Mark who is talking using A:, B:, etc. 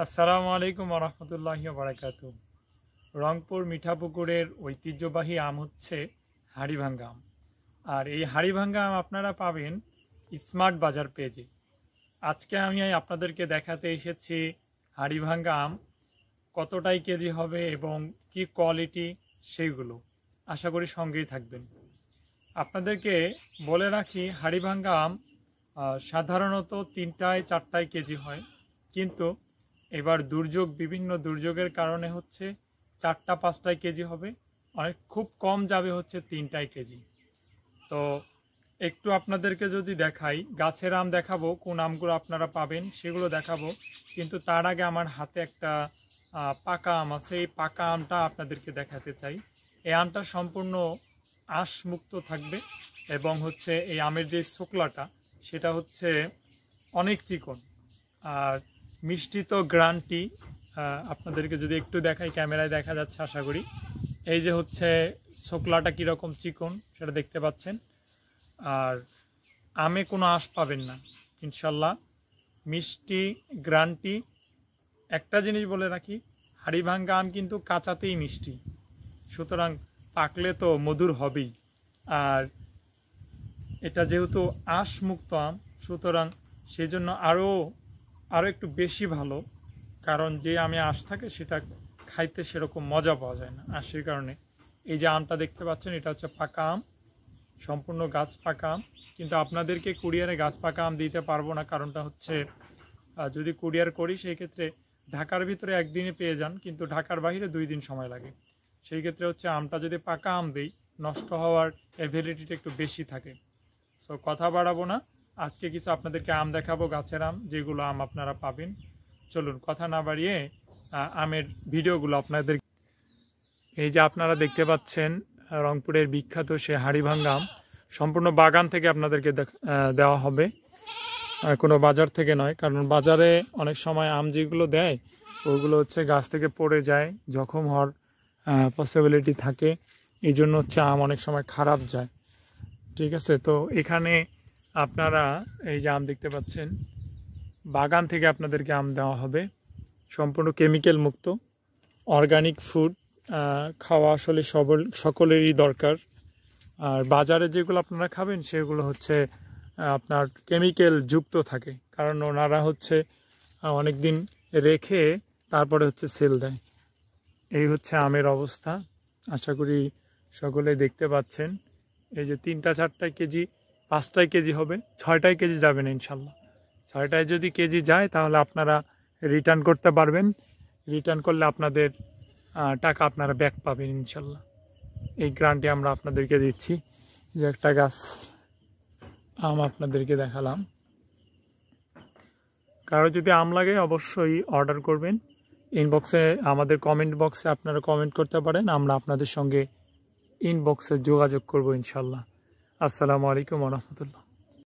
A: আসসালামু আলাইকুম রহমতুল্লাহি বারাকাতু। রংপুর মিঠাপুকুরের ঐতিহ্যবাহী আম হচ্ছে হাড়িভাঙ্গা আম। আর এই হাড়িভাঙ্গা আম আপনারা পাবেন স্মার্ট বাজার পেজে। আজকে আমি আপনাদেরকে দেখাতে এসেছি হাড়িভাঙ্গা আম কতটাই কেজি হবে এবং কি কোয়ালিটি সেইগুলো। আশা করি সঙ্গেই থাকবেন। আপনাদেরকে বলে রাখি, হাড়িভাঙ্গা আম সাধারণত 3টায় 4টায় কেজি হয়, কিন্তু এবার বিভিন্ন দুর্যোগের কারণে হচ্ছে 4টা 5টায় কেজি হবে, খুব কম যাবে হচ্ছে 3টায় কেজি। তো একটু আপনাদেরকে যদি দেখাই, গাছের আম দেখাবো, কোন আমগুলো আপনারা পাবেন সেগুলো দেখাবো, কিন্তু তার আগে আমার হাতে একটা পাকা আম আছে। এই পাকা আমটা আপনাদেরকে দেখাতে চাই। এই আমটা সম্পূর্ণ আঁশ মুক্ত থাকবে এবং হচ্ছে এই আমের যে শোকলাটা সেটা হচ্ছে অনেক চিকন আর মিষ্টি তো গ্রান্টি। আপনাদেরকে যদি একটু দেখাই, ক্যামেরায় দেখা যাচ্ছে আশা করি। এই যে হচ্ছে শোকলাটা কীরকম চিকন সেটা দেখতে পাচ্ছেন। আর আমে কোনো আঁশ পাবেন না ইনশাল্লাহ, মিষ্টি গ্রান্টি। একটা জিনিস বলে রাখি, হাড়িভাঙ্গা আম কিন্তু কাঁচাতেই মিষ্টি, সুতরাং পাকলে তো মধুর হবেই। আর এটা যেহেতু আঁশ মুক্ত আম, সুতরাং সেই জন্য আরও একটু বেশি ভালো, কারণ যে আমে আঁশ থাকে সেটা খাইতে সেরকম মজা পাওয়া যায় না আঁশের কারণে। এই যে আমটা দেখতে পাচ্ছেন, এটা হচ্ছে পাকা আম, সম্পূর্ণ গাছ পাকা আম। কিন্তু আপনাদেরকে কুরিয়ারে গাছ পাকা আম দিতে পারবো না, কারণটা হচ্ছে যদি কুরিয়ার করি সেই ক্ষেত্রে ঢাকার ভিতরে একদিনে পেয়ে যান, কিন্তু ঢাকার বাইরে 2 দিন সময় লাগে। সেই ক্ষেত্রে হচ্ছে আমটা যদি পাকা আম দিই, নষ্ট হওয়ার অ্যাভেলিটিটা একটু বেশি থাকে। সো কথা বাড়াবো না, আজকে কিছু আপনাদেরকে আম দেখাবো, গাছের আম, যেগুলো আম আপনারা পাবেন। চলুন কথা না বাড়িয়ে আমের ভিডিওগুলো আপনাদের। এই যে আপনারা দেখতে পাচ্ছেন রংপুরের বিখ্যাত সে হাড়িভাঙ্গা আম, সম্পূর্ণ বাগান থেকে আপনাদেরকে দেওয়া হবে, কোনো বাজার থেকে নয়। কারণ বাজারে অনেক সময় আম যেগুলো দেয় ওগুলো হচ্ছে গাছ থেকে পড়ে যায়, জখম হওয়ার পসিবিলিটি থাকে, এই জন্য হচ্ছে আম অনেক সময় খারাপ যায়। ঠিক আছে, তো এখানে আপনারা এই যে আম দেখতে পাচ্ছেন, বাগান থেকে আপনাদেরকে আম দেওয়া হবে, সম্পূর্ণ কেমিক্যাল মুক্ত, অর্গানিক ফুড। খাওয়া আসলে সকলেরই দরকার। আর বাজারে যেগুলো আপনারা খাবেন সেগুলো হচ্ছে আপনার কেমিক্যাল যুক্ত থাকে, কারণ ওনারা হচ্ছে অনেক দিন রেখে তারপরে হচ্ছে সেল দেয়। এই হচ্ছে আমের অবস্থা, আশা করি সকলেই দেখতে পাচ্ছেন। এই যে 3টা 4টায় কেজি, 5টায় কেজি হবে, 6টায় কেজি যাবে না ইনশাল্লাহ। 6টায় যদি কেজি যায় তাহলে আপনারা রিটার্ন করতে পারবেন। রিটার্ন করলে আপনাদের টাকা আপনারা ব্যাক পাবেন ইনশাল্লাহ, এই গ্যারান্টি আমরা আপনাদেরকে দিচ্ছি। যে একটা গাছ আম আপনাদেরকে দেখালাম। কারো যদি আম লাগে অবশ্যই অর্ডার করবেন। ইনবক্সে, আমাদের কমেন্ট বক্সে আপনারা কমেন্ট করতে পারেন, আমরা আপনাদের সঙ্গে ইনবক্সে যোগাযোগ করব ইনশাল্লাহ। আসসালামু আলাইকুম ওয়া রাহমাতুল্লাহ।